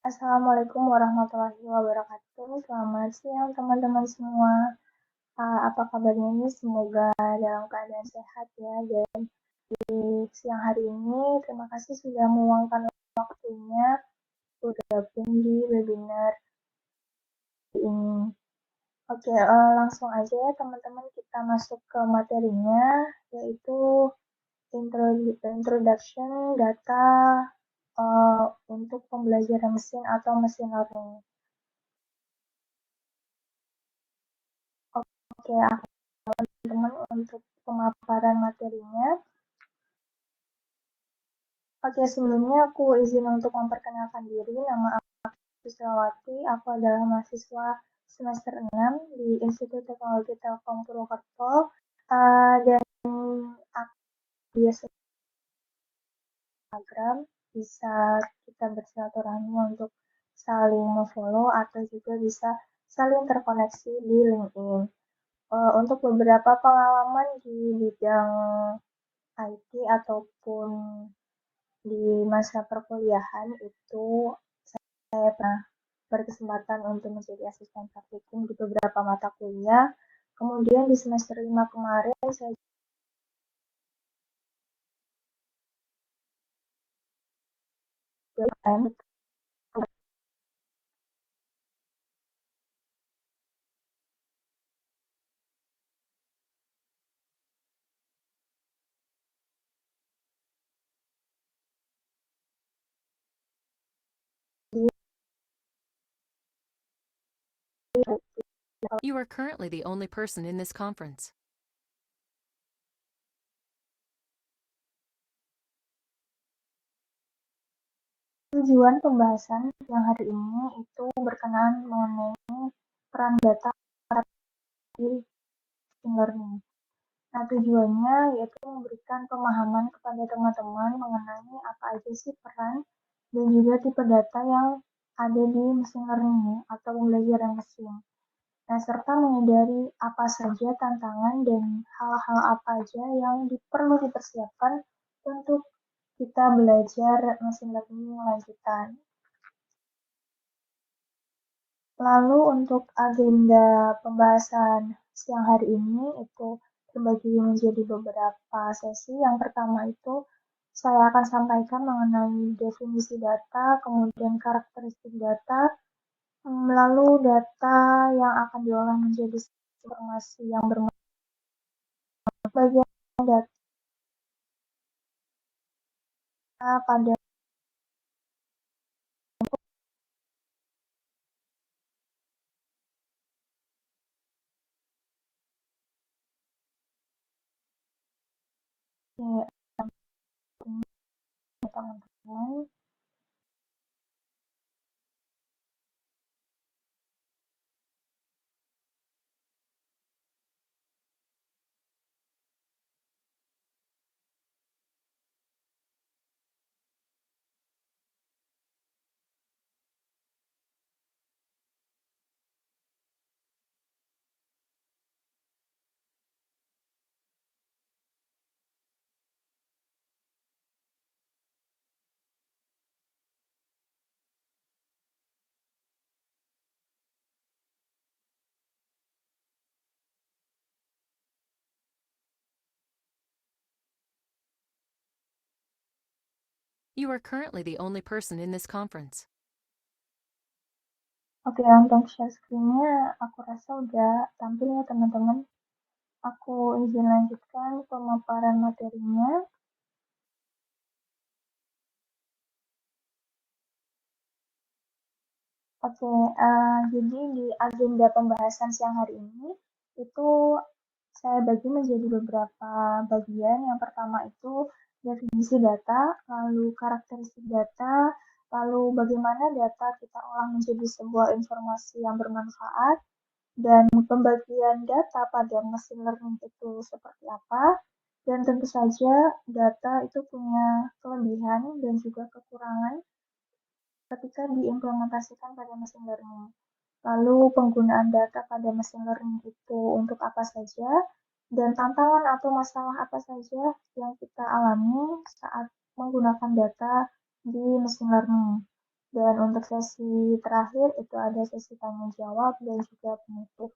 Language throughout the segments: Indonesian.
Assalamualaikum warahmatullahi wabarakatuh. Selamat siang teman-teman semua. Apa kabarnya ini? Semoga dalam keadaan sehat ya. Dan di siang hari ini, terima kasih sudah meluangkan waktunya bergabung di webinar ini. Oke, langsung aja ya teman-teman kita masuk ke materinya, yaitu introduction data untuk pembelajaran mesin atau mesin learning. Oke, teman-teman untuk pemaparan materinya. Oke, sebelumnya aku izin untuk memperkenalkan diri. Nama aku Susrawati. Aku adalah mahasiswa semester 6 di Institut Teknologi Telkom Purwokerto. Dan aku biasa Instagram bisa kita bersilaturahmi untuk saling follow atau juga bisa saling terkoneksi di LinkedIn. Untuk beberapa pengalaman di bidang IT ataupun di masa perkuliahan itu saya pernah berkesempatan untuk menjadi asisten praktikum di beberapa mata kuliah. Kemudian di semester 5 kemarin saya juga You are currently the only person in this conference. tujuan pembahasan yang hari ini itu berkenaan mengenai peran data di machine learning. Nah, tujuannya yaitu memberikan pemahaman kepada teman-teman mengenai apa aja sih peran dan juga tipe data yang ada di machine learning atau pembelajaran mesin. Nah, serta menyadari apa saja tantangan dan hal-hal apa aja yang perlu dipersiapkan untuk kita belajar machine learning lanjutan. Lalu untuk agenda pembahasan siang hari ini itu terbagi menjadi beberapa sesi. Yang pertama itu saya akan sampaikan mengenai definisi data, kemudian karakteristik data, lalu data yang akan diolah menjadi informasi yang bermanfaat. Bagian data pada teman-teman. You are currently the only person in this conference. Oke, untuk share screen-nya aku rasa udah tampil ya teman-teman. Aku izin lanjutkan pemaparan materinya. Oke, jadi di agenda pembahasan siang hari ini itu saya bagi menjadi beberapa bagian. Yang pertama itu definisi data, lalu karakteristik data, lalu bagaimana data kita olah menjadi sebuah informasi yang bermanfaat, dan pembagian data pada machine learning itu seperti apa, dan tentu saja data itu punya kelebihan dan juga kekurangan ketika diimplementasikan pada machine learning. Lalu penggunaan data pada machine learning itu untuk apa saja, dan tantangan atau masalah apa saja yang kita alami saat menggunakan data di machine learning. Dan untuk sesi terakhir itu ada sesi tanya jawab dan juga penutup.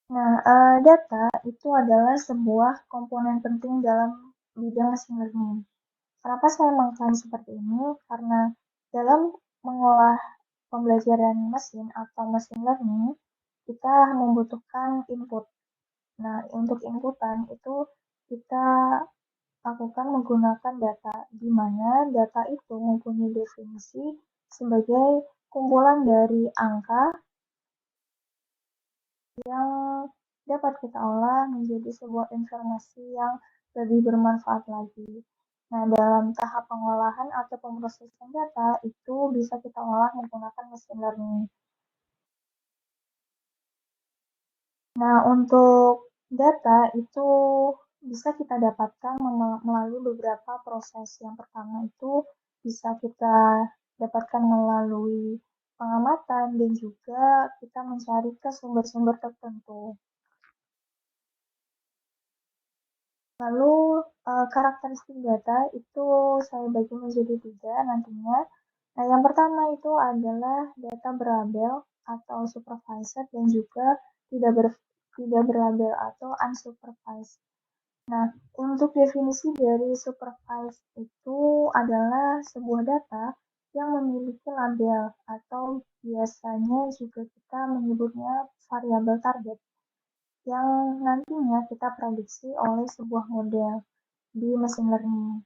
Nah, data itu adalah sebuah komponen penting dalam bidang machine learning. Kenapa saya mengklaim seperti ini? Karena dalam mengolah pembelajaran mesin atau machine learning, kita membutuhkan input. Nah, untuk inputan itu kita lakukan menggunakan data, di mana data itu mempunyai definisi sebagai kumpulan dari angka yang dapat kita olah menjadi sebuah informasi yang lebih bermanfaat lagi. Nah, dalam tahap pengolahan atau pemrosesan data itu bisa kita olah menggunakan machine learning. Nah, untuk data itu bisa kita dapatkan melalui beberapa proses. Yang pertama itu bisa kita dapatkan melalui pengamatan dan juga kita mencari ke sumber-sumber tertentu. Lalu karakteristik data itu saya bagi menjadi 3 nantinya. Nah, yang pertama itu adalah data berlabel atau supervised dan juga tidak berlabel atau unsupervised. Nah, untuk definisi dari supervised itu adalah sebuah data yang memiliki label atau biasanya juga kita menyebutnya variabel target yang nantinya kita prediksi oleh sebuah model di machine learning.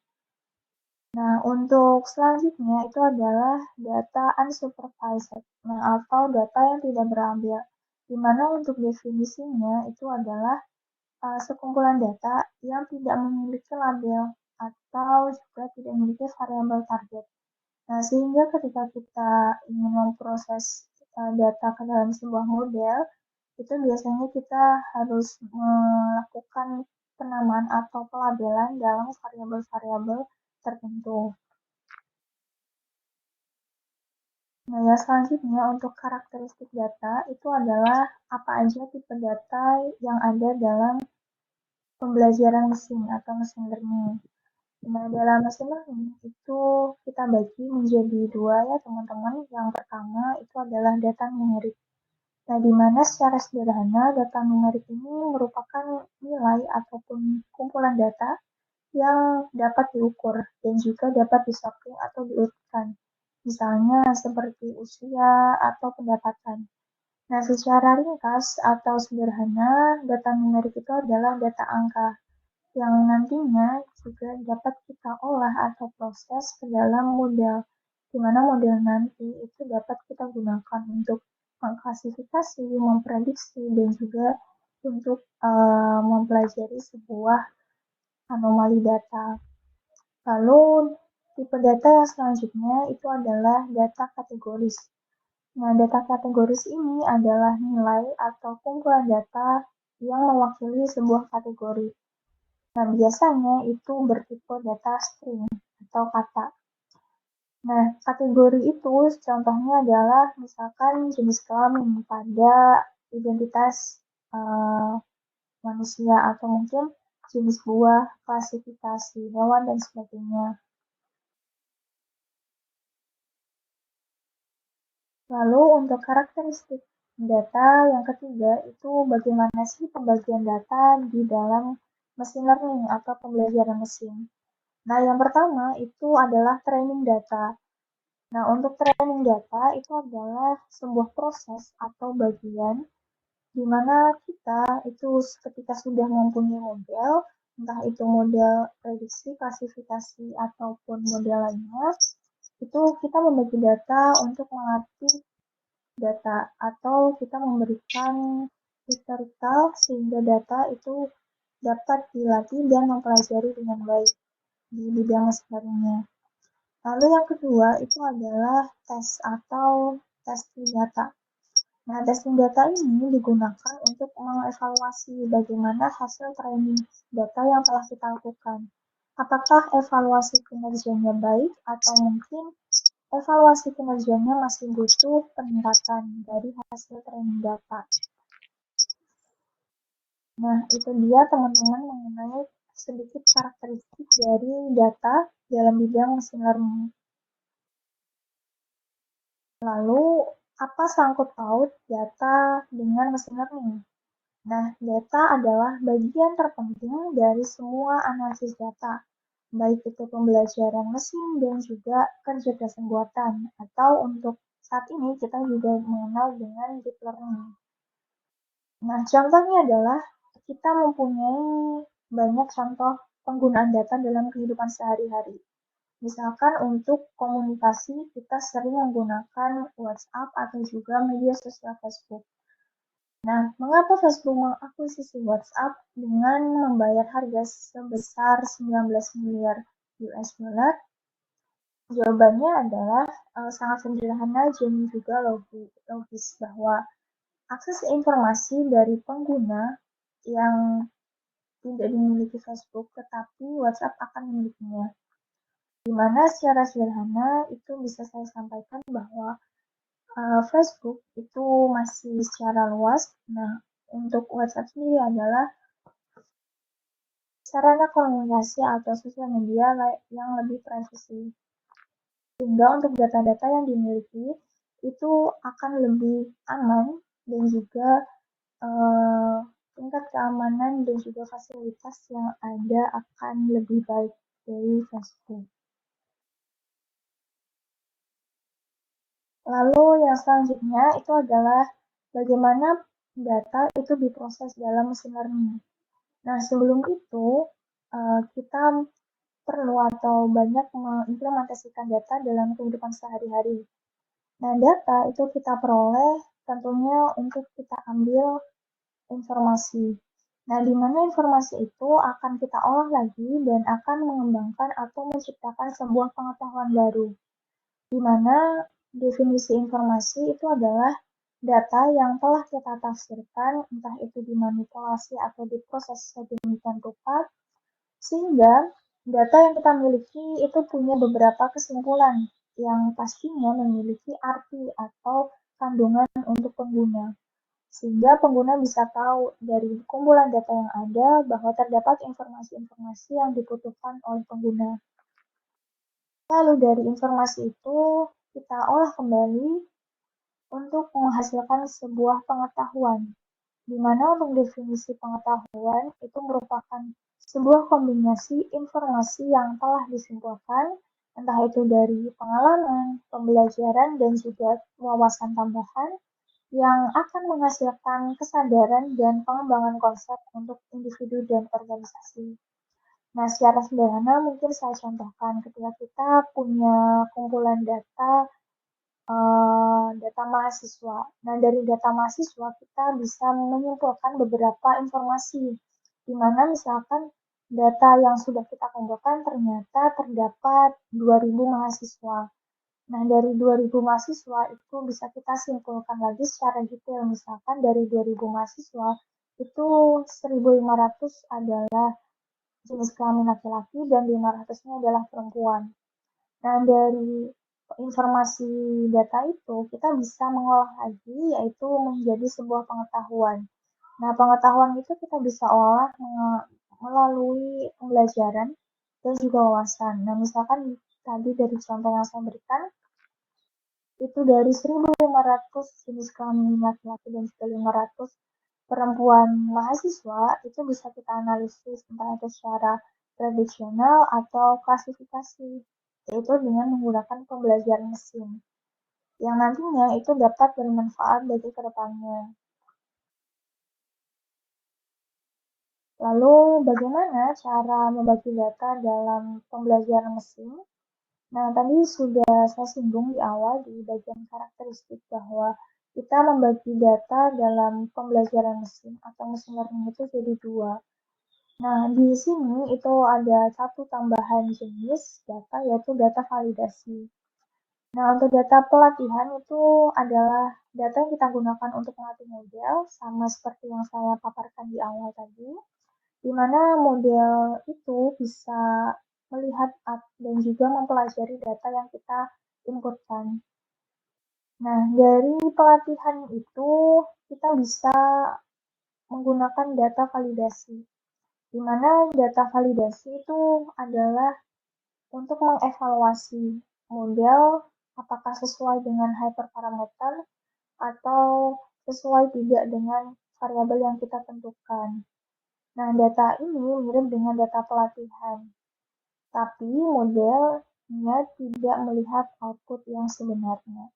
Nah, untuk selanjutnya itu adalah data unsupervised, nah, atau data yang tidak berlabel, di mana untuk definisinya itu adalah sekumpulan data yang tidak memiliki label atau juga tidak memiliki variabel target. Nah, sehingga ketika kita ingin memproses data ke dalam sebuah model, itu biasanya kita harus melakukan penamaan atau pelabelan dalam variabel-variabel tertentu. Nah, yang selanjutnya untuk karakteristik data itu adalah apa aja tipe data yang ada dalam pembelajaran mesin atau machine learning. Nah, dalam machine learning itu kita bagi menjadi 2 ya teman-teman. Yang pertama itu adalah data numerik. Nah, di mana secara sederhana data numerik ini merupakan nilai ataupun kumpulan data yang dapat diukur dan juga dapat disortir atau diurutkan. Misalnya seperti usia atau pendapatan. Nah, secara ringkas atau sederhana, data numerik itu adalah data angka yang nantinya juga dapat kita olah atau proses ke dalam model, di mana model nanti itu dapat kita gunakan untuk mengklasifikasi, memprediksi, dan juga untuk mempelajari sebuah anomali data. Lalu tipe data yang selanjutnya itu adalah data kategoris. Nah, data kategoris ini adalah nilai atau kumpulan data yang mewakili sebuah kategori. Nah, biasanya itu bertipe data string atau kata. Nah, kategori itu contohnya adalah misalkan jenis kelamin pada identitas uh, manusia atau mungkin jenis buah, klasifikasi hewan, dan sebagainya. Lalu untuk karakteristik data yang ketiga itu bagaimana sih pembagian data di dalam machine learning atau pembelajaran mesin. Nah, yang pertama itu adalah training data. Nah, untuk training data itu adalah sebuah proses atau bagian di mana kita itu ketika sudah mempunyai model, entah itu model prediksi, klasifikasi, ataupun model lainnya, itu kita membagi data untuk mengerti data atau kita memberikan historical sehingga data itu dapat dilatih dan mempelajari dengan baik di bidang sebenarnya. Lalu yang kedua itu adalah tes atau testing data. Nah, testing data ini digunakan untuk mengevaluasi bagaimana hasil training data yang telah kita lakukan. Apakah evaluasi kinerjanya baik atau mungkin evaluasi kinerjanya masih butuh peningkatan dari hasil training data. Nah, itu dia teman-teman mengenai sedikit karakteristik dari data dalam bidang machine learning. Lalu, apa sangkut paut data dengan machine learning? Nah, data adalah bagian terpenting dari semua analisis data, baik itu pembelajaran mesin dan juga kecerdasan buatan, atau untuk saat ini kita juga mengenal dengan deep learning. Nah, contohnya adalah kita mempunyai banyak contoh penggunaan data dalam kehidupan sehari-hari. Misalkan untuk komunikasi, kita sering menggunakan WhatsApp atau juga media sosial Facebook. Nah, mengapa Facebook mengakuisisi WhatsApp dengan membayar harga sebesar 19 miliar US dollar? Jawabannya adalah sangat sederhana dan juga logis bahwa akses informasi dari pengguna yang tidak dimiliki Facebook, tetapi WhatsApp akan memilikinya. Di mana secara sederhana itu bisa saya sampaikan bahwa Facebook itu masih secara luas. Nah, untuk WhatsApp sendiri adalah sarana komunikasi atau sosial media yang lebih privasi. Sehingga untuk data-data yang dimiliki itu akan lebih aman dan juga tingkat keamanan dan juga fasilitas yang ada akan lebih baik dari Facebook. Lalu yang selanjutnya itu adalah bagaimana data itu diproses dalam mesin learning. Nah, sebelum itu kita perlu atau banyak mengimplementasikan data dalam kehidupan sehari-hari. Nah, data itu kita peroleh tentunya untuk kita ambil informasi. Nah, di mana informasi itu akan kita olah lagi dan akan mengembangkan atau menciptakan sebuah pengetahuan baru. Di mana definisi informasi itu adalah data yang telah kita tafsirkan, entah itu dimanipulasi atau diproses sedemikian rupa, sehingga data yang kita miliki itu punya beberapa kesimpulan yang pastinya memiliki arti atau kandungan untuk pengguna. Sehingga pengguna bisa tahu dari kumpulan data yang ada bahwa terdapat informasi-informasi yang dibutuhkan oleh pengguna. Lalu dari informasi itu kita olah kembali untuk menghasilkan sebuah pengetahuan, di mana untuk definisi pengetahuan itu merupakan sebuah kombinasi informasi yang telah disimpulkan, entah itu dari pengalaman, pembelajaran, dan juga wawasan tambahan yang akan menghasilkan kesadaran dan pengembangan konsep untuk individu dan organisasi. Nah, secara sederhana mungkin saya contohkan ketika kita punya kumpulan data mahasiswa. Nah, dari data mahasiswa kita bisa menyimpulkan beberapa informasi, di mana misalkan data yang sudah kita kumpulkan ternyata terdapat 2.000 mahasiswa. Nah, dari 2.000 mahasiswa itu bisa kita simpulkan lagi secara detail. Misalkan dari 2.000 mahasiswa itu 1.500 adalah jenis kelamin laki-laki dan 500-nya adalah perempuan. Nah, dari informasi data itu kita bisa mengolah lagi yaitu menjadi sebuah pengetahuan. Nah, pengetahuan itu kita bisa olah melalui pembelajaran dan juga wawasan. Nah, misalkan tadi dari contoh yang saya berikan, itu dari 1.500 jenis kelamin laki-laki dan juga 500 perempuan mahasiswa, itu bisa kita analisis entah itu secara tradisional atau klasifikasi, yaitu dengan menggunakan pembelajaran mesin, yang nantinya itu dapat bermanfaat bagi kedepannya. Lalu, bagaimana cara membagi data dalam pembelajaran mesin? Nah, tadi sudah saya singgung di awal di bagian karakteristik bahwa kita membagi data dalam pembelajaran mesin atau machine learning itu jadi dua. Nah, di sini itu ada satu tambahan jenis data yaitu data validasi. Nah, untuk data pelatihan itu adalah data yang kita gunakan untuk melatih model, sama seperti yang saya paparkan di awal tadi, di mana model itu bisa melihat dan juga mempelajari data yang kita inputkan. Nah, dari pelatihan itu kita bisa menggunakan data validasi. di mana data validasi itu adalah untuk mengevaluasi model apakah sesuai dengan hyperparameter atau sesuai tidak dengan variabel yang kita tentukan. Nah, data ini mirip dengan data pelatihan, tapi modelnya tidak melihat output yang sebenarnya.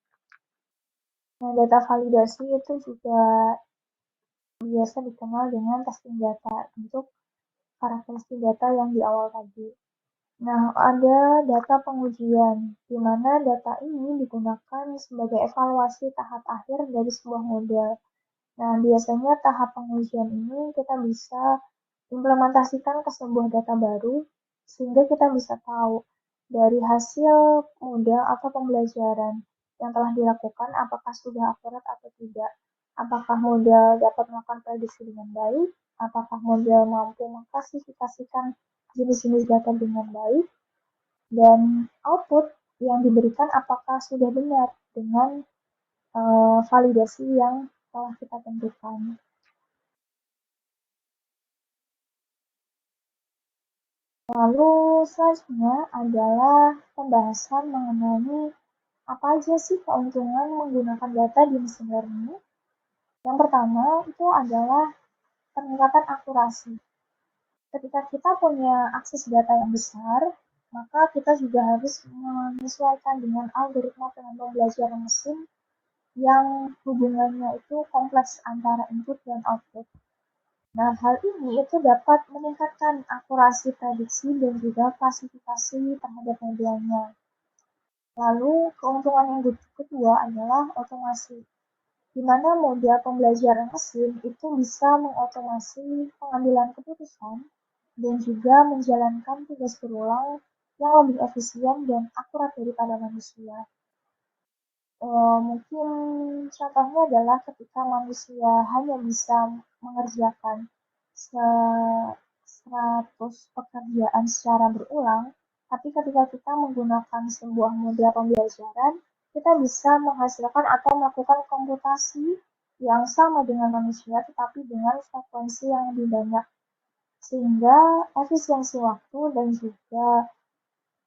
Nah, data validasi itu juga biasa dikenal dengan testing data untuk karakteristik data yang di awal tadi. Nah, ada data pengujian, di mana data ini digunakan sebagai evaluasi tahap akhir dari sebuah model. Nah, biasanya tahap pengujian ini kita bisa implementasikan ke sebuah data baru, sehingga kita bisa tahu dari hasil model atau pembelajaran yang telah dilakukan apakah sudah akurat atau tidak. Apakah model dapat melakukan prediksi dengan baik, apakah model mampu mengklasifikasikan jenis-jenis data dengan baik, dan output yang diberikan apakah sudah benar dengan validasi yang telah kita tentukan. Lalu selanjutnya adalah pembahasan mengenai apa aja sih keuntungan menggunakan data di mesin learning. Yang pertama itu adalah peningkatan akurasi. Ketika kita punya akses data yang besar, maka kita juga harus menyesuaikan dengan algoritma pembelajaran mesin yang hubungannya itu kompleks antara input dan output. Nah, hal ini itu dapat meningkatkan akurasi prediksi dan juga klasifikasi terhadap modelnya. Lalu, keuntungan yang kedua adalah otomasi, di mana model pembelajaran mesin itu bisa mengotomasi pengambilan keputusan dan juga menjalankan tugas berulang yang lebih efisien dan akurat daripada manusia. Mungkin contohnya adalah ketika manusia hanya bisa mengerjakan 100 pekerjaan secara berulang, tapi ketika kita menggunakan sebuah model pembelajaran, kita bisa menghasilkan atau melakukan komputasi yang sama dengan manusia, tetapi dengan frekuensi yang lebih banyak, sehingga efisiensi waktu dan juga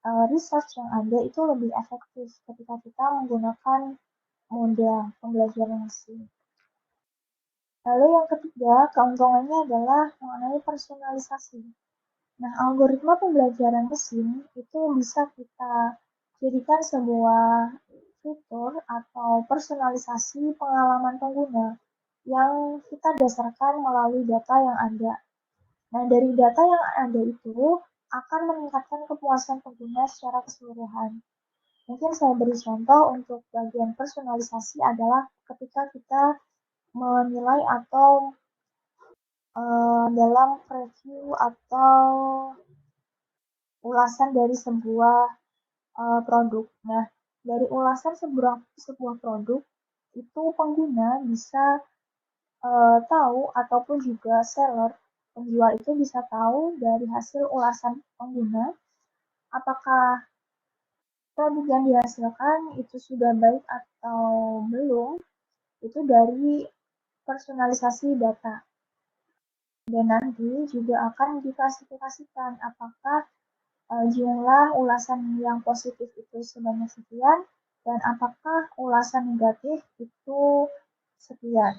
research yang ada itu lebih efektif ketika kita menggunakan model pembelajaran mesin. Lalu yang ketiga, keuntungannya adalah mengenai personalisasi. Nah, algoritma pembelajaran mesin itu bisa kita jadikan sebuah fitur atau personalisasi pengalaman pengguna yang kita dasarkan melalui data yang ada. Nah, dari data yang ada itu akan meningkatkan kepuasan pengguna secara keseluruhan. Mungkin saya beri contoh untuk bagian personalisasi adalah ketika kita menilai atau dalam preview atau ulasan dari sebuah produk. Nah, dari ulasan sebuah produk itu pengguna bisa tahu ataupun juga seller penjual itu bisa tahu dari hasil ulasan pengguna apakah produk yang dihasilkan itu sudah baik atau belum, itu dari personalisasi data. Dan nanti juga akan diklasifikasikan apakah jumlah ulasan yang positif itu sebanyak sekian dan apakah ulasan negatif itu sekian.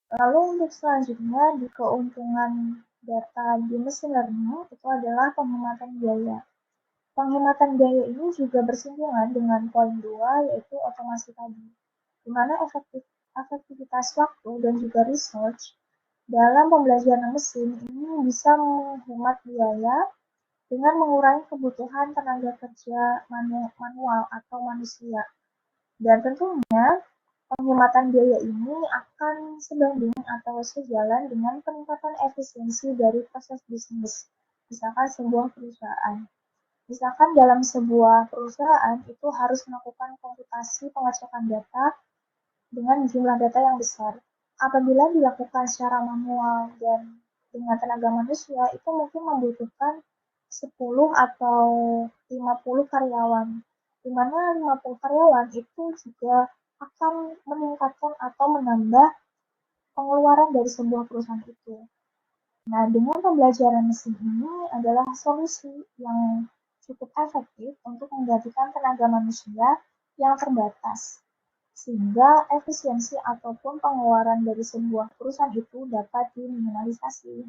Lalu untuk selanjutnya di keuntungan data di mesin learning itu adalah penghematan biaya. Penghematan biaya ini juga bersinggungan dengan poin 2 yaitu otomasi tadi, di mana efektivitas waktu dan juga research dalam pembelajaran mesin ini bisa menghemat biaya dengan mengurangi kebutuhan tenaga kerja manual atau manusia. Dan tentunya penghematan biaya ini akan sebanding atau sejalan dengan peningkatan efisiensi dari proses bisnis, misalkan sebuah perusahaan. Misalkan dalam sebuah perusahaan itu harus melakukan komputasi pengecekan data dengan jumlah data yang besar. Apabila dilakukan secara manual dan dengan tenaga manusia, itu mungkin membutuhkan 10 atau 50 karyawan, di mana 50 karyawan itu juga akan meningkatkan atau menambah pengeluaran dari sebuah perusahaan itu. Nah, dengan pembelajaran mesin ini adalah solusi yang cukup efektif untuk menggantikan tenaga manusia yang terbatas, sehingga efisiensi ataupun pengeluaran dari sebuah perusahaan itu dapat diminimalisasi.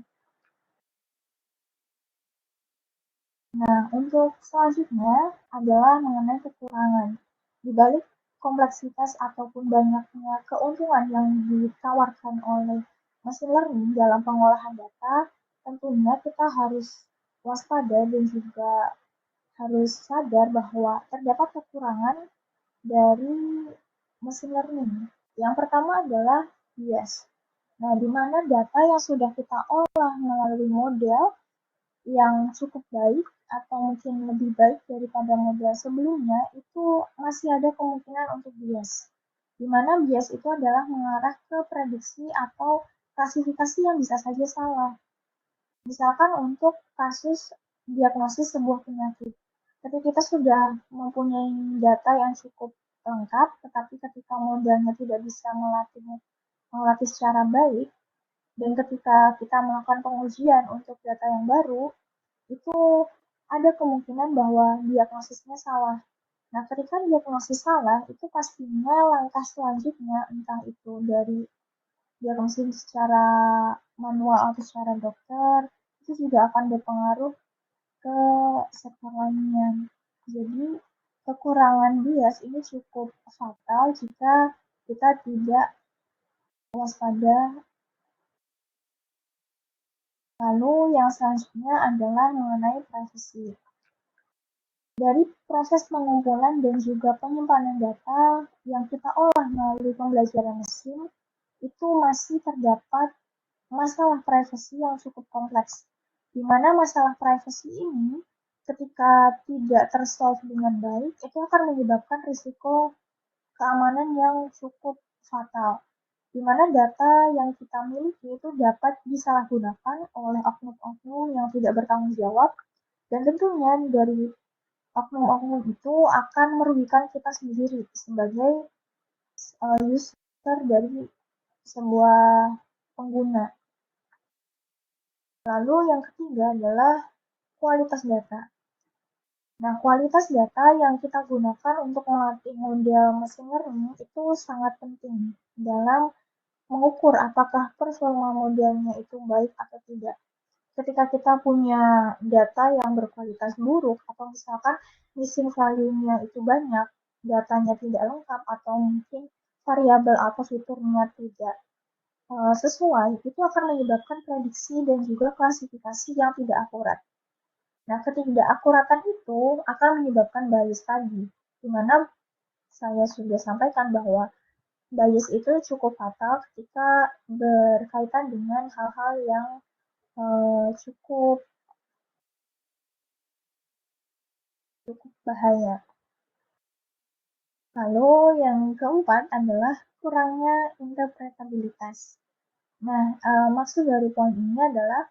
Nah, untuk selanjutnya adalah mengenai kekurangan. Di balik kompleksitas ataupun banyaknya keuntungan yang ditawarkan oleh machine learning dalam pengolahan data, tentunya kita harus waspada dan juga harus sadar bahwa terdapat kekurangan dari machine learning. Yang pertama adalah bias. Nah, di mana data yang sudah kita olah melalui model yang cukup baik atau mungkin lebih baik daripada model sebelumnya itu masih ada kemungkinan untuk bias. Di mana bias itu adalah mengarah ke prediksi atau klasifikasi yang bisa saja salah. Misalkan untuk kasus diagnosis sebuah penyakit. Ketika kita sudah mempunyai data yang cukup lengkap, tetapi ketika modelnya tidak bisa melatih secara baik, dan ketika kita melakukan pengujian untuk data yang baru, itu ada kemungkinan bahwa diagnosisnya salah. Nah, ketika diagnosis salah, itu pastinya langkah selanjutnya, entah itu dari diagnosis secara manual atau secara dokter, itu juga akan berpengaruh ke sektor lainnya. Jadi, kekurangan bias ini cukup fatal jika kita tidak waspada. Lalu yang selanjutnya adalah mengenai privasi. Dari proses pengumpulan dan juga penyimpanan data yang kita olah melalui pembelajaran mesin, itu masih terdapat masalah privasi yang cukup kompleks, di mana masalah privasi ini ketika tidak tersolve dengan baik, itu akan menyebabkan risiko keamanan yang cukup fatal, di mana data yang kita miliki itu dapat disalahgunakan oleh oknum-oknum yang tidak bertanggung jawab, dan tentunya dari oknum-oknum itu akan merugikan kita sendiri sebagai user dari sebuah pengguna. Lalu yang ketiga adalah kualitas data. Nah, kualitas data yang kita gunakan untuk melatih model machine learning itu sangat penting dalam mengukur apakah performa modelnya itu baik atau tidak. Ketika kita punya data yang berkualitas buruk atau misalkan missing value-nya itu banyak, datanya tidak lengkap atau mungkin variabel atau fiturnya tidak sesuai, itu akan menyebabkan prediksi dan juga klasifikasi yang tidak akurat. Nah, ketidakakuratan itu akan menyebabkan bias tadi, di mana saya sudah sampaikan bahwa bias itu cukup fatal ketika berkaitan dengan hal-hal yang cukup bahaya. Lalu yang keempat adalah kurangnya interpretabilitas. Nah, maksud dari poin ini adalah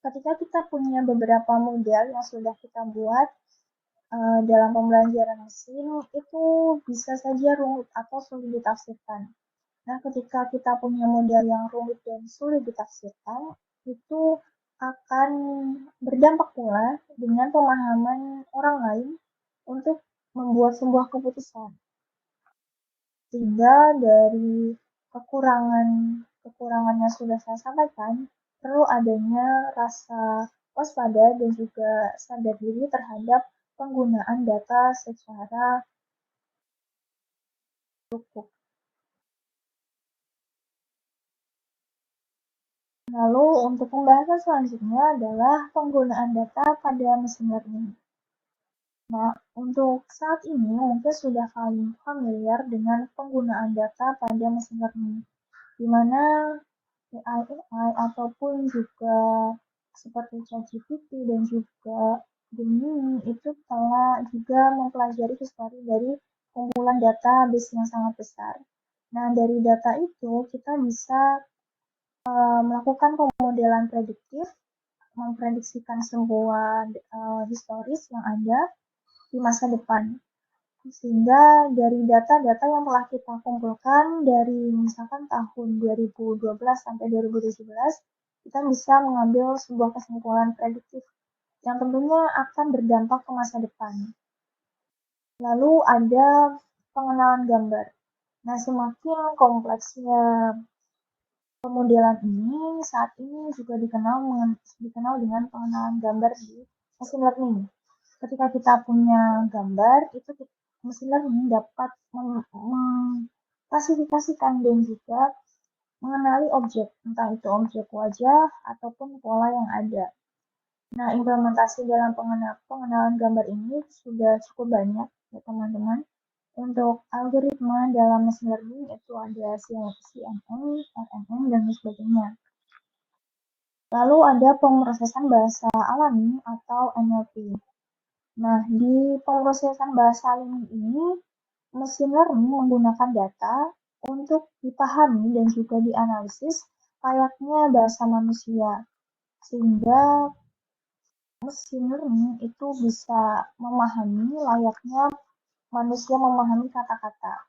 ketika kita punya beberapa model yang sudah kita buat dalam pembelajaran mesin, itu bisa saja rumit atau sulit ditafsirkan. Nah, ketika kita punya model yang rumit dan sulit ditafsirkan, itu akan berdampak pula dengan pemahaman orang lain untuk membuat sebuah keputusan. Sehingga dari kekurangan yang sudah saya sampaikan, perlu adanya rasa waspada dan juga sadar diri terhadap penggunaan data secara cukup. Lalu untuk pembahasan selanjutnya adalah penggunaan data pada mesin learning. Nah, untuk saat ini mungkin sudah familiar dengan penggunaan data pada mesin learning, di mana AI ataupun juga seperti ChatGPT dan juga Gemini itu telah juga mempelajari histori dari kumpulan database yang sangat besar. Nah, dari data itu kita bisa melakukan pemodelan prediktif, memprediksikan sebuah historis yang ada di masa depan. Sehingga dari data-data yang telah kita kumpulkan dari misalkan tahun 2012 sampai 2017, kita bisa mengambil sebuah kesimpulan prediktif yang tentunya akan berdampak ke masa depan. Lalu ada pengenalan gambar. Nah, semakin kompleksnya pemodelan ini saat ini juga dikenal dengan pengenalan gambar di machine learning. Ketika kita punya gambar, itu machine learning dapat mengklasifikasikan dan juga mengenali objek, entah itu objek wajah ataupun pola yang ada. Nah, implementasi dalam pengenalan gambar ini sudah cukup banyak ya teman-teman. Untuk algoritma dalam machine learning itu ada CNN, RNN, dan sebagainya. Lalu ada pemrosesan bahasa alami atau NLP. Nah, di pemrosesan bahasa alami ini, machine learning menggunakan data untuk dipahami dan juga dianalisis layaknya bahasa manusia, sehingga machine learning itu bisa memahami layaknya manusia memahami kata-kata.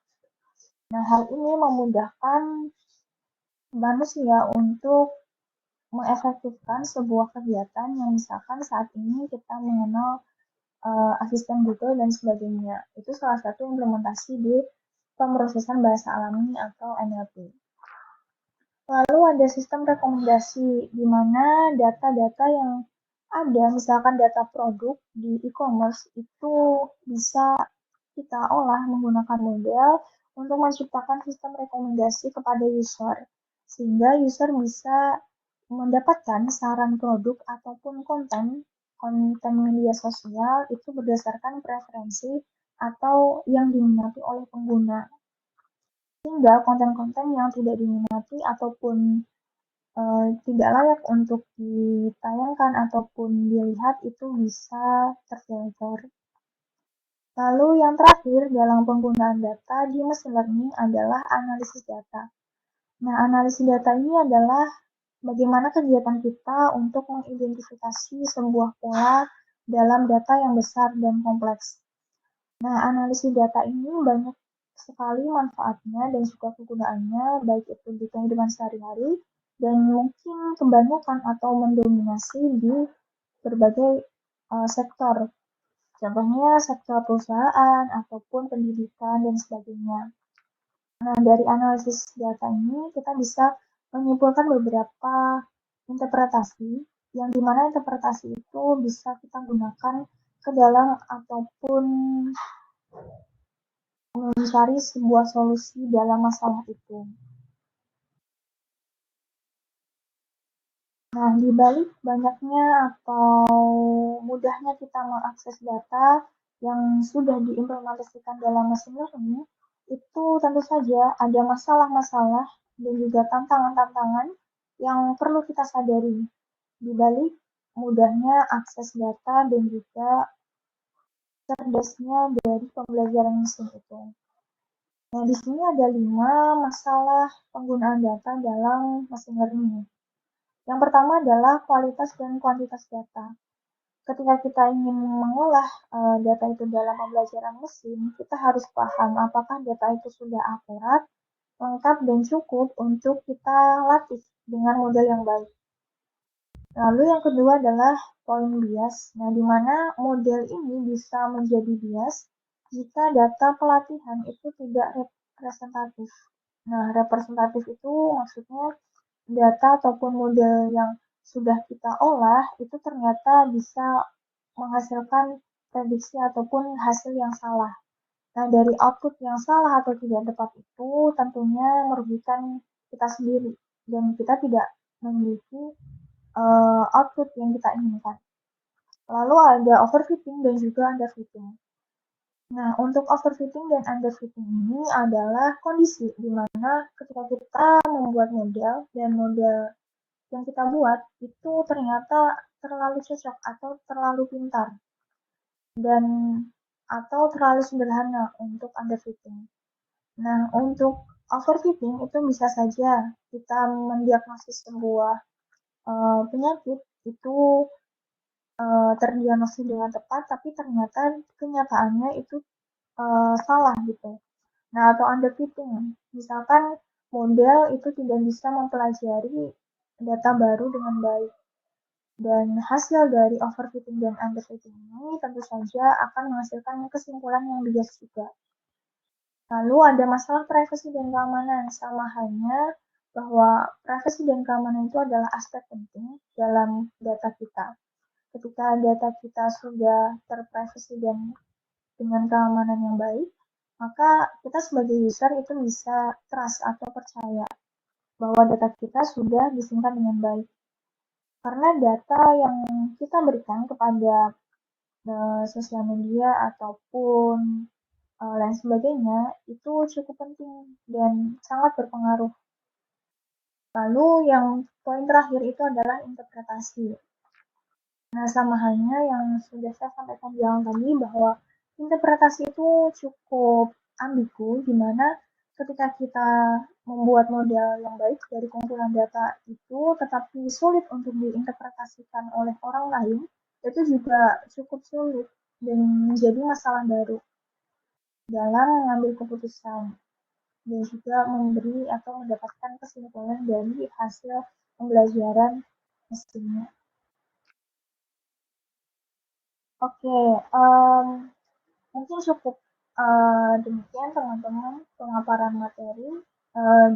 Nah, hal ini memudahkan manusia untuk mengefektifkan sebuah kegiatan yang misalkan saat ini kita mengenal asisten Google dan sebagainya. Itu salah satu implementasi di pemrosesan bahasa alami atau NLP. Lalu ada sistem rekomendasi, di mana data-data yang ada, misalkan data produk di e-commerce, itu bisa kita olah menggunakan model untuk menciptakan sistem rekomendasi kepada user, sehingga user bisa mendapatkan saran produk ataupun konten media sosial itu berdasarkan preferensi atau yang diminati oleh pengguna. Sehingga konten-konten yang tidak diminati ataupun tidak layak untuk ditayangkan ataupun dilihat itu bisa terfilter. Lalu yang terakhir dalam penggunaan data di machine learning adalah analisis data. Nah, analisis data ini adalah bagaimana kegiatan kita untuk mengidentifikasi sebuah pola dalam data yang besar dan kompleks. Nah, analisis data ini banyak sekali manfaatnya dan juga kegunaannya, baik itu di kehidupan sehari-hari dan mungkin kebanyakan atau mendominasi di berbagai sektor. Contohnya sektor perusahaan ataupun pendidikan dan sebagainya. Nah, dari analisis data ini kita bisa menyimpulkan beberapa interpretasi yang dimana interpretasi itu bisa kita gunakan ke dalam ataupun mencari sebuah solusi dalam masalah itu. Nah, di balik banyaknya atau mudahnya kita mengakses data yang sudah diimplementasikan dalam machine learning, itu tentu saja ada masalah-masalah dan juga tantangan-tantangan yang perlu kita sadari di balik mudahnya akses data dan juga cerdasnya dari pembelajaran mesin itu. Nah, di sini ada 5 masalah penggunaan data dalam machine learning. Yang pertama adalah kualitas dan kuantitas data. Ketika kita ingin mengolah data itu dalam pembelajaran mesin, kita harus paham apakah data itu sudah akurat, lengkap, dan cukup untuk kita latih dengan model yang baik. Lalu yang kedua adalah point bias, nah di mana model ini bisa menjadi bias jika data pelatihan itu tidak representatif. Nah, representatif itu maksudnya data ataupun model yang sudah kita olah itu ternyata bisa menghasilkan prediksi ataupun hasil yang salah. Nah, dari output yang salah atau tidak tepat itu tentunya merugikan kita sendiri dan kita tidak memiliki output yang kita inginkan. Lalu ada overfitting dan juga underfitting. Nah, untuk overfitting dan underfitting ini adalah kondisi di mana ketika kita membuat model dan model yang kita buat itu ternyata terlalu cocok atau terlalu pintar dan atau terlalu sederhana untuk underfitting. Nah, untuk overfitting itu bisa saja kita mendiagnosis sebuah penyakit itu terdiagnosis dengan tepat, tapi ternyata kenyataannya itu salah gitu. Nah, atau underfitting, misalkan model itu tidak bisa mempelajari data baru dengan baik. Dan hasil dari overfitting dan underfitting ini tentu saja akan menghasilkan kesimpulan yang bias juga. Lalu ada masalah privasi dan keamanan, sama halnya bahwa privasi dan keamanan itu adalah aspek penting dalam data kita. Ketika data kita sudah terprivasi dan dengan keamanan yang baik, maka kita sebagai user itu bisa trust atau percaya bahwa data kita sudah disimpan dengan baik. Karena data yang kita berikan kepada sosial media ataupun lain sebagainya itu cukup penting dan sangat berpengaruh. Lalu yang poin terakhir itu adalah interpretasi. Nah, sama halnya yang sudah saya sampaikan di awal tadi bahwa interpretasi itu cukup ambigu, di mana ketika kita membuat model yang baik dari kumpulan data itu, tetapi sulit untuk diinterpretasikan oleh orang lain, itu juga cukup sulit dan menjadi masalah baru dalam mengambil keputusan dan juga memberi atau mendapatkan kesimpulan dari hasil pembelajaran mesinnya. Oke, mungkin cukup demikian teman-teman pemaparan materi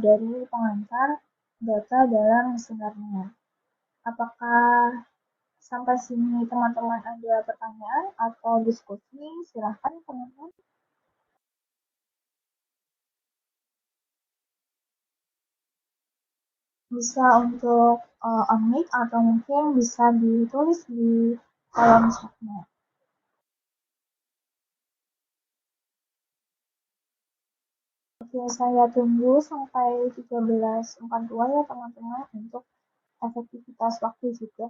dari pengantar data dalam mesin learning. Apakah sampai sini teman-teman ada pertanyaan atau diskusi? Silahkan teman-teman. Bisa untuk unmute atau mungkin bisa ditulis di kolom chatnya. Oke, saya tunggu sampai 13.42 ya teman-teman untuk efektivitas waktu juga.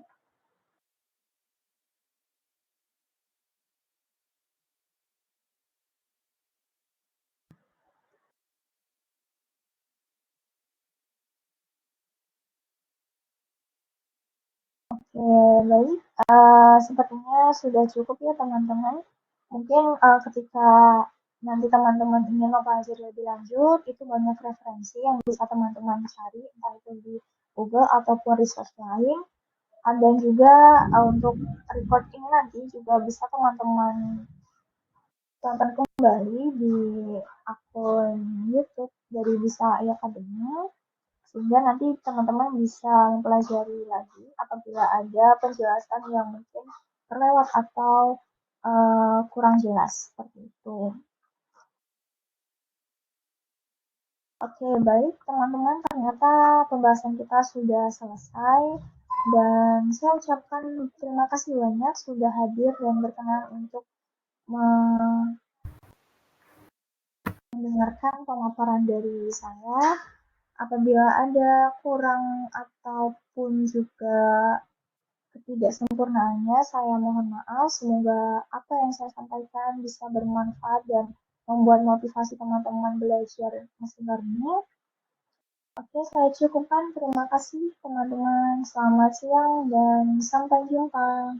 Oke, baik. Sepertinya sudah cukup ya teman-teman. Mungkin ketika nanti teman-teman ingin mempelajari lebih lanjut, itu banyak referensi yang bisa teman-teman cari, entah itu di Google ataupun resource lain. Dan juga untuk record ini nanti juga bisa teman-teman tonton kembali di akun YouTube dari Bisa Academy, sehingga nanti teman-teman bisa mempelajari lagi apabila ada penjelasan yang mungkin terlewat atau kurang jelas seperti itu. Oke, baik teman-teman, ternyata pembahasan kita sudah selesai dan saya ucapkan terima kasih banyak sudah hadir dan berkenan untuk mendengarkan pemaparan dari saya. Apabila ada kurang ataupun juga ketidaksempurnaannya, saya mohon maaf. Semoga apa yang saya sampaikan bisa bermanfaat dan membuat motivasi teman-teman belajar mesin learning. Oke, saya cukupkan. Terima kasih teman-teman. Selamat siang dan sampai jumpa.